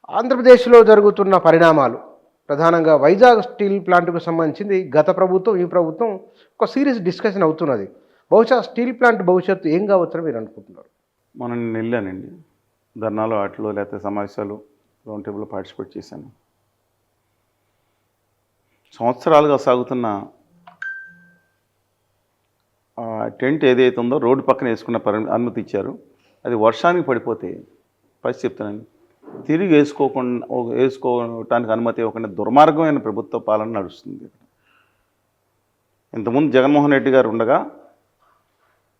ఆంధ్రప్రదేశ్లో జరుగుతున్న పరిణామాలు ప్రధానంగా వైజాగ్ స్టీల్ ప్లాంట్కు సంబంధించింది గత ప్రభుత్వం ఈ ప్రభుత్వం ఒక సీరియస్ డిస్కషన్ అవుతున్నది. బహుశా స్టీల్ ప్లాంట్ భవిష్యత్తు ఏం కావచ్చని మీరు అనుకుంటున్నారు? మనం నేను వెళ్ళానండి ధర్నాలు వాటిలో లేకపోతే సమావేశాలు రౌండ్ టేబుల్లో పార్టిసిపేట్ చేశాను. సంవత్సరాలుగా సాగుతున్న టెంట్ ఏదైతే ఉందో రోడ్డు పక్కన వేసుకున్న అనుమతి ఇచ్చారు. అది వర్షానికి పడిపోతే పరిస్థితి చెప్తానండి, తిరిగి వేసుకోవటానికి అనుమతి ఇవ్వకుండా దుర్మార్గమైన ప్రభుత్వ పాలన నడుస్తుంది. ఇంతకుముందు జగన్మోహన్ రెడ్డి గారు ఉండగా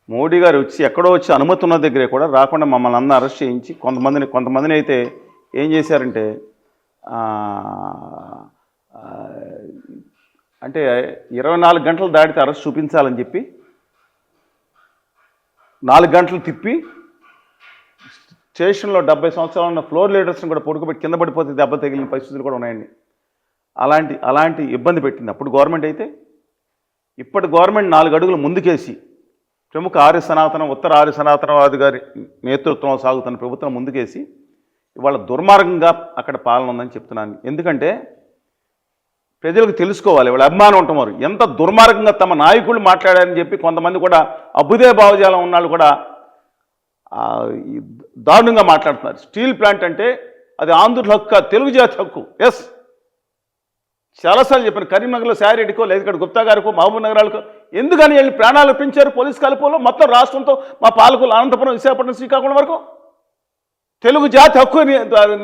మోడీ గారు వచ్చి ఎక్కడో వచ్చి అనుమతి ఉన్న దగ్గరే కూడా రాకుండా మమ్మల్ని అందరూ అరెస్ట్ చేయించి కొంతమందిని అయితే ఏం చేశారంటే అంటే 24 గంటలు దాటితే అరెస్ట్ చూపించాలని చెప్పి 4 గంటలు తిప్పి స్టేషన్లో 70 సంవత్సరాలు ఉన్న ఫ్లోర్ లీడర్స్ని కూడా పొడుకుపెట్టి కింద పడిపోతే దెబ్బ తగిలిన పరిస్థితులు కూడా ఉన్నాయండి. అలాంటి ఇబ్బంది పెట్టింది అప్పుడు గవర్నమెంట్. అయితే ఇప్పటి గవర్నమెంట్ 4 అడుగులు ముందుకేసి ప్రముఖ ఆర్య సనాతనం ఉత్తర ఆర్య సనాతనవాది గారి నేతృత్వంలో సాగుతున్న ప్రభుత్వం ముందుకేసి ఇవాళ దుర్మార్గంగా అక్కడ పాలన ఉందని చెప్తున్నాను. ఎందుకంటే ప్రజలకు తెలుసుకోవాలి, వాళ్ళ అభిమానం ఉంటారు ఎంత దుర్మార్గంగా తమ నాయకులు మాట్లాడారని చెప్పి కొంతమంది కూడా అభ్యుదయ భావజాలం ఉన్నాళ్ళు కూడా దారుణంగా మాట్లాడుతున్నారు. స్టీల్ ప్లాంట్ అంటే అది ఆంధ్రుల హక్కు, తెలుగు జాతి హక్కు. ఎస్, చాలాసార్లు చెప్పాను. కరీంనగర్లో శారీరెడ్డికో లేదా ఇక్కడ గుప్తా గారికో మహబూబ్ నగరాలకో ఎందుకని వెళ్ళి ప్రాణాలు పెంచారు పోలీస్ కలుపులో మొత్తం రాష్ట్రంతో మా పాలకులు అనంతపురం విశాఖపట్నం శ్రీకాకుళం వరకు తెలుగు జాతి హక్కు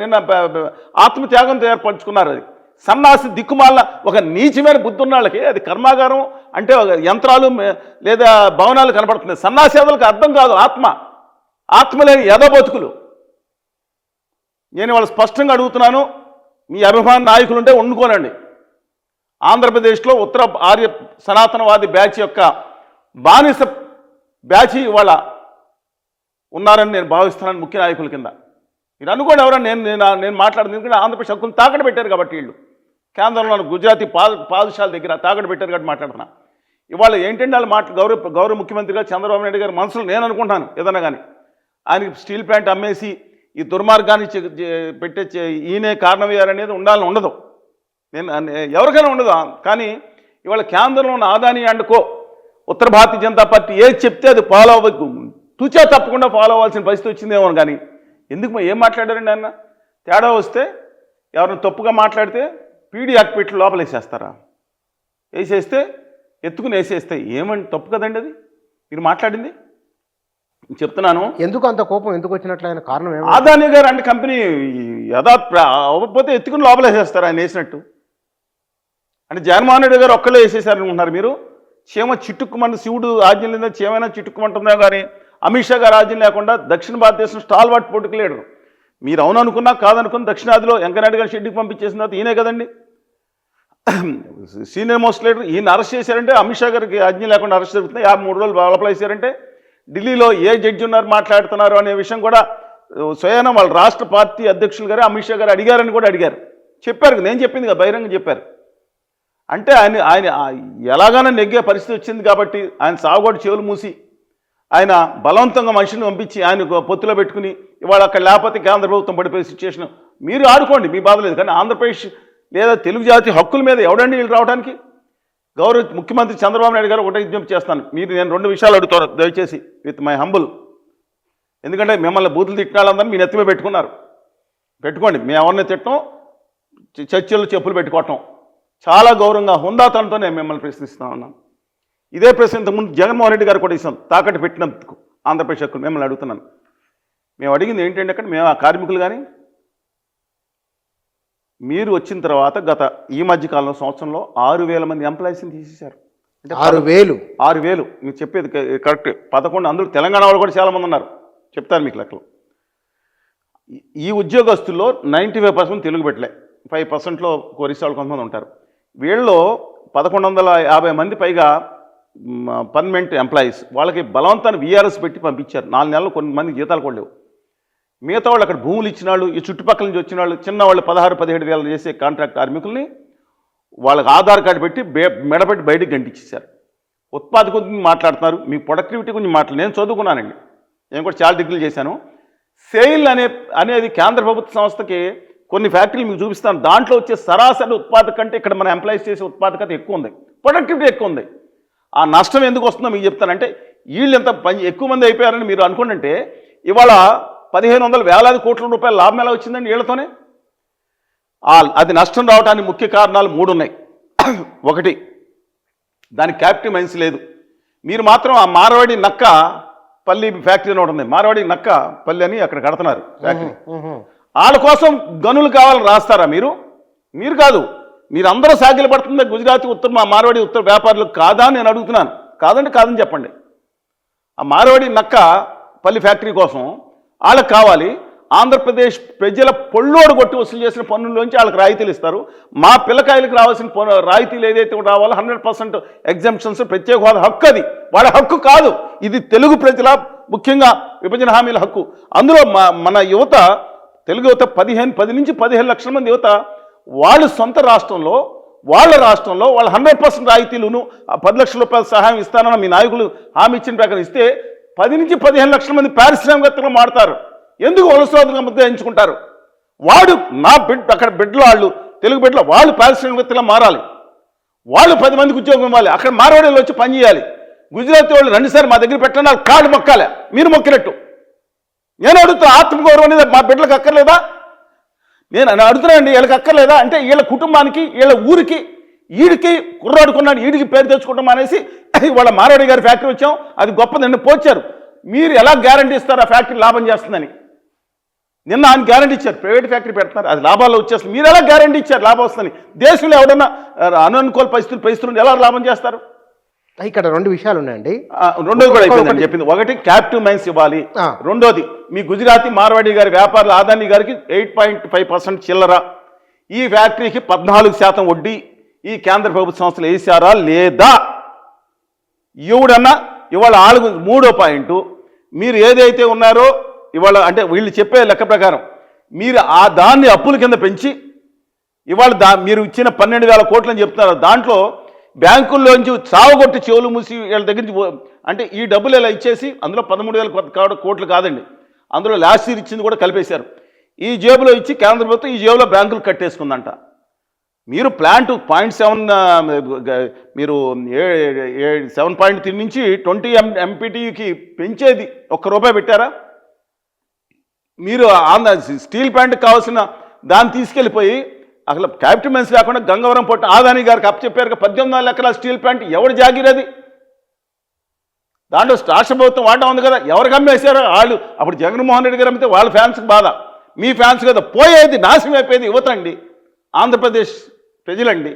నిన్న ఆత్మత్యాగంతో ఏర్పరచుకున్నారు. అది సన్నాసి దిక్కుమాల ఒక నీచమైన బుద్ధి ఉన్న వాళ్ళకి అది కర్మాగారం అంటే యంత్రాలు లేదా భవనాలు కనబడుతున్నాయి. సన్నాసేదలకు అర్థం కాదు ఆత్మ లేని యథబతుకులు. నేను వాళ్ళు స్పష్టంగా అడుగుతున్నాను, మీ అభిమాన నాయకులు ఉంటే వండుకోనండి. ఆంధ్రప్రదేశ్లో ఉత్తర ఆర్య సనాతనవాది బ్యాచ్ యొక్క బానిస బ్యాచ్ ఇవాళ ఉన్నారని నేను భావిస్తున్నాను ముఖ్య నాయకుల కింద. మీరు అనుకోండి ఎవరన్నా నేను మాట్లాడింది, ఎందుకంటే ఆంధ్రప్రదేశ్ హక్కులు తాకట్టు పెట్టారు కాబట్టి వీళ్ళు కేంద్రంలో గుజరాతీ పాదశాల దగ్గర తాకట్టు పెట్టారు కాబట్టి మాట్లాడుతున్నా. ఇవాళ ఏంటంటే వాళ్ళు గౌరవ ముఖ్యమంత్రిగా చంద్రబాబు నాయుడు గారి మనసులో నేను అనుకుంటాను ఏదన్నా కానీ ఆయనకి స్టీల్ ప్లాంట్ అమ్మేసి ఈ దుర్మార్గాన్ని పెట్టే ఈయనే కారణమయ్యారనేది ఉండాలని ఉండదు, నేను ఎవరికైనా ఉండదు. కానీ ఇవాళ కేంద్రంలో ఉన్న ఆదాని అండ్కో ఉత్తర భారతీయ జనతా పార్టీ ఏది చెప్తే అది ఫాలో తూచా తప్పకుండా ఫాలో అవ్వాల్సిన పరిస్థితి వచ్చిందేమో. కానీ ఎందుకు ఏం మాట్లాడారండి ఆయన? తేడా వస్తే ఎవరైనా తప్పుగా మాట్లాడితే పీడీ యాక్ట్ పెట్టి లోపల వేసేస్తారా? వేసేస్తే ఎత్తుకుని వేసేస్తే ఏమండి తప్పు కదండి అది మీరు మాట్లాడింది. చెప్తున్నాను ఎందుకు అంత కోపం ఎందుకు వచ్చినట్లు ఆయన కారణం ఏమో. ఆదాని గారు అంటే కంపెనీ అవ్వకపోతే ఎత్తుకుని లోపల వేసేస్తారు ఆయన వేసినట్టు. అంటే జగన్మోహన్ రెడ్డి గారు ఒక్కళ్ళే వేసేసారనుకుంటున్నారు మీరు. చీమ చిట్టుక్కుమంటే శివుడు ఆజ్ఞ లేదా చీమైనా చిట్టుక్కుమంటుందో కానీ అమిత్ షా గారు ఆజ్ఞ లేకుండా దక్షిణ భారతదేశం స్టాల్వార్ట్ పొలిటికల్ లీడర్. మీరు అవుననుకున్నా కాదనుకున్నా దక్షిణాదిలో వెంకయ్యనాయుడు గారు షెడ్యూకి పంపించేసిన తర్వాత ఈయనే కదండి సీనియర్ మోస్ట్ లీడర్. ఈయన అరెస్ట్ చేశారంటే అమిత్ షా గారికి ఆజ్ఞ లేకుండా అరెస్ట్ జరుగుతుంది. 53 రోజులు లోపల వేసారంటే ఢిల్లీలో ఏ జడ్జి ఉన్నారు మాట్లాడుతున్నారు అనే విషయం కూడా స్వయాన వాళ్ళ రాష్ట్ర పార్టీ అధ్యక్షులు గారు అమిత్ షా గారు అడిగారని కూడా చెప్పారు. నేను చెప్పింది కదా బహిరంగ చెప్పారు. అంటే ఆయన ఎలాగైనా నెగ్గే పరిస్థితి వచ్చింది కాబట్టి ఆయన సాగుబడి చెవులు మూసి ఆయన బలవంతంగా మనిషిని పంపించి ఆయన పొత్తులో పెట్టుకుని ఇవాళ అక్కడ లేకపోతే కేంద్ర ప్రభుత్వం పడిపోయే సిచ్యువేషన్ మీరు ఆడుకోండి, మీ బాధ లేదు. కానీ ఆంధ్రప్రదేశ్ లేదా తెలుగు జాతి హక్కుల మీద ఎవడండి వీళ్ళు రావడానికి? గౌరవ ముఖ్యమంత్రి చంద్రబాబు నాయుడు గారు ఒకటే విజ్ఞప్తి చేస్తాను. నేను 2 విషయాలు అడుగుతాను దయచేసి విత్ మై హంబుల్. ఎందుకంటే మిమ్మల్ని బూతులు తిట్టిన వాళ్ళందరూ మీ నెత్తిమే పెట్టుకోండి. మేము ఎవరిని తిట్టడం చర్చల్లో చెప్పులు పెట్టుకోవటం చాలా గౌరవంగా హుందాతనంతో నేను మిమ్మల్ని ప్రశ్నిస్తా ఉన్నాను. ఇదే ప్రశ్న ఇంతకుముందు జగన్మోహన్ రెడ్డి గారు కూడా ఇస్తాం తాకట్టు పెట్టినందుకు ఆంధ్రప్రదేశ్ హక్కులు మిమ్మల్ని అడుగుతున్నాను. మేము అడిగింది ఏంటంటే అక్కడ మేము ఆ కార్మికులు కానీ మీరు వచ్చిన తర్వాత గత ఈ మధ్యకాలంలో సంవత్సరంలో 6,000 మంది ఎంప్లాయీస్ని తీసేశారు. అంటే 6,000 మీరు చెప్పేది కరెక్ట్. 11 అందులో తెలంగాణ వాళ్ళు కూడా చాలామంది ఉన్నారు, చెప్తారు మీకు లెక్కలు. ఈ ఉద్యోగస్తుల్లో 95% తెలుగు పెట్టలే, 5%లో ఒరిస్సా వాళ్ళు కొంతమంది ఉంటారు. వీళ్ళలో 1150 మంది పైగా పర్మనెంట్ ఎంప్లాయీస్. వాళ్ళకి బలవంతాన్ని వీఆర్ఎస్ పెట్టి పంపించారు. 4 నెలలు కొంతమంది జీతాలు కూడా లేవు. మిగతా వాళ్ళు అక్కడ భూములు ఇచ్చిన వాళ్ళు, ఈ చుట్టుపక్కల నుంచి వచ్చిన వాళ్ళు, చిన్న వాళ్ళు 16-17 వేలు చేసే కాంట్రాక్ట్ కార్మికుల్ని వాళ్ళకి ఆధార్ కార్డు పెట్టి మెడపెట్టి బయటకు గంటించేశారు. ఉత్పాదక గురించి మాట్లాడుతున్నారు, మీ ప్రొడక్టివిటీ గురించి నేను చదువుకున్నానండి, నేను కూడా చాలా డిగ్రీలు చేశాను. సెయిల్ అనేది కేంద్ర ప్రభుత్వ సంస్థకి కొన్ని ఫ్యాక్టరీలు మీకు చూపిస్తాను. దాంట్లో వచ్చే సరాసరి ఉత్పాదక కంటే ఇక్కడ మన ఎంప్లాయీస్ చేసే ఉత్పాదకత ఎక్కువ ఉంది, ప్రొడక్టివిటీ ఎక్కువ ఉంది. ఆ నష్టం ఎందుకు వస్తుందో మీకు చెప్తానంటే, వీళ్ళు ఎంత ఎక్కువ మంది అయిపోయారని మీరు అనుకుంటుంటే ఇవాళ 1500 వేలాది కోట్ల రూపాయల లాభం ఎలా వచ్చిందండి వీళ్ళతోనే? అది నష్టం రావడానికి ముఖ్య కారణాలు 3 ఉన్నాయి. ఒకటి, దానికి క్యాపిటల్ మైన్స్ లేదు. మీరు మాత్రం ఆ మార్వాడి నక్క పల్లి ఫ్యాక్టరీ అని ఉంటుంది, మార్వాడి నక్క పల్లి అని అక్కడ కడుతున్నారు ఫ్యాక్టరీ. వాళ్ళ కోసం గనులు కావాలని రాస్తారా మీరు? మీరు కాదు, మీరందరూ సాగిలు పడుతుంది గుజరాతీ ఉత్తర మార్వాడి ఉత్తర వ్యాపారులకు కాదా అని నేను అడుగుతున్నాను. కాదంటే కాదని చెప్పండి. ఆ మార్వాడి నక్క పల్లి ఫ్యాక్టరీ కోసం వాళ్ళకి కావాలి. ఆంధ్రప్రదేశ్ ప్రజల పొళ్ళోడు కొట్టి వసూలు చేసిన పన్నుల్లోంచి వాళ్ళకి రాయితీలు ఇస్తారు. మా పిల్లకాయలకు రావాల్సిన రాయితీలు ఏదైతే రావాలో 100% ఎగ్జామ్షన్స్, ప్రత్యేక హోదా హక్కు, అది వాళ్ళ హక్కు కాదు. ఇది తెలుగు ప్రజల, ముఖ్యంగా విభజన హామీల హక్కు. అందులో మన యువత, తెలుగు యువత 10 నుంచి 15 లక్షల మంది యువత వాళ్ళు సొంత రాష్ట్రంలో, వాళ్ళ రాష్ట్రంలో వాళ్ళు 100% రాయితీలును 10 లక్షల రూపాయల సహాయం ఇస్తానన్న మీ నాయకులు హామీ ఇచ్చిన ప్రకారం ఇస్తే 10 నుంచి 15 లక్షల మంది పారిశ్రామికవేత్తలు మాడతారు. ఎందుకు వలసవాదులుగా ముద్ద ఎంచుకుంటారు? వాడు నా అక్కడ బిడ్డలు, వాళ్ళు తెలుగు బిడ్డలు, వాళ్ళు పారిశ్రామికవేత్తలుగా మారాలి. వాళ్ళు 10 మందికి ఉద్యోగం ఇవ్వాలి. అక్కడ మార్వాడీలు వచ్చి పని చేయాలి. గుజరాతీ వాళ్ళు 2 సార్లు మా దగ్గర పెట్టండి, వాళ్ళు కాళ్ళు మొక్కాలి, మీరు మొక్కినట్టు. నేను అడుగుతా, ఆత్మగౌరవం అనేది మా బిడ్డలకు అక్కర్లేదా? నేను అడుగుతున్నానండి, వీళ్ళకి అక్కర్లేదా? అంటే వీళ్ళ కుటుంబానికి, వీళ్ళ ఊరికి, ఈడికి కుర్రాడుకున్నాడు, ఈడికి పేరు తెచ్చుకుంటాం అనేసి వాళ్ళ మార్వాడి గారి ఫ్యాక్టరీ వచ్చాం, అది గొప్పదండి పోచారు. మీరు ఎలా గ్యారంటీ ఇస్తారు ఆ ఫ్యాక్టరీ లాభం చేస్తుందని? నిన్న ఆయన గ్యారంటీ ఇచ్చారు, ప్రైవేట్ ఫ్యాక్టరీ పెడుతున్నారు, అది లాభాల్లో వచ్చేస్తుంది. మీరు ఎలా గ్యారంటీ ఇచ్చారు లాభం వస్తుందని? దేశంలో ఎవడన్నా అననుకూల పరిస్థితులు ఎలా లాభం చేస్తారు? ఇక్కడ 2 విషయాలు ఉన్నాయండి. రెండోది కూడా అయిపోయిందని చెప్పింది. ఒకటి, క్యాపిటల్ మైన్స్ ఇవ్వాలి. రెండోది, మీ గుజరాతీ మార్వాడి గారి వ్యాపారులు అదానీ గారికి 8.5% చిల్లర, ఈ ఫ్యాక్టరీకి 14% వడ్డీ ఈ కేంద్ర ప్రభుత్వ సంస్థలు వేసారా లేదా? ఎవడన్నా ఇవాళ 3వ పాయింట్, మీరు ఏదైతే ఉన్నారో ఇవాళ, అంటే వీళ్ళు చెప్పే లెక్క ప్రకారం మీరు ఆ దాన్ని అప్పుల కింద పెంచి ఇవాళ మీరు ఇచ్చిన 12,000 కోట్లు అని చెప్తున్నారు. దాంట్లో బ్యాంకుల్లోంచి చావగొట్టి చెవులు మూసి వీళ్ళ దగ్గర నుంచి, అంటే ఈ డబ్బులు ఇలా ఇచ్చేసి అందులో 13,000 కోట్లు కాదండి, అందులో లాస్ట్ ఇయర్ ఇచ్చింది కూడా కలిపేశారు. ఈ జేబులో ఇచ్చి కేంద్ర ప్రభుత్వం ఈ జేబులో బ్యాంకులు కట్టేసుకుందంట. మీరు ప్లాంట్ 0.7 మీరు 7.3 నుంచి 20 MPTకి పెంచేది ₹1 పెట్టారా? మీరు స్టీల్ ప్లాంట్కి కావాల్సిన దాన్ని తీసుకెళ్ళిపోయి అసలు క్యాపిటల్ మైన్స్ లేకుండా గంగవరం పోర్ట్ అదానీ గారికి అప్పచెప్పారు. 18,000 ఎకరాల స్టీల్ ప్లాంట్ ఎవరు జాగిరది? దాంట్లో రాష్ట్ర ప్రభుత్వం వాటా ఉంది కదా, ఎవరికి అమ్మేశారో వాళ్ళు. అప్పుడు జగన్మోహన్ రెడ్డి గారు అమ్మితే వాళ్ళ ఫ్యాన్స్కి బాధ, మీ ఫ్యాన్స్ కదా. పోయేది, నాశనం అయిపోయేది యువత అండి, ఆంధ్రప్రదేశ్ ప్రజలండి.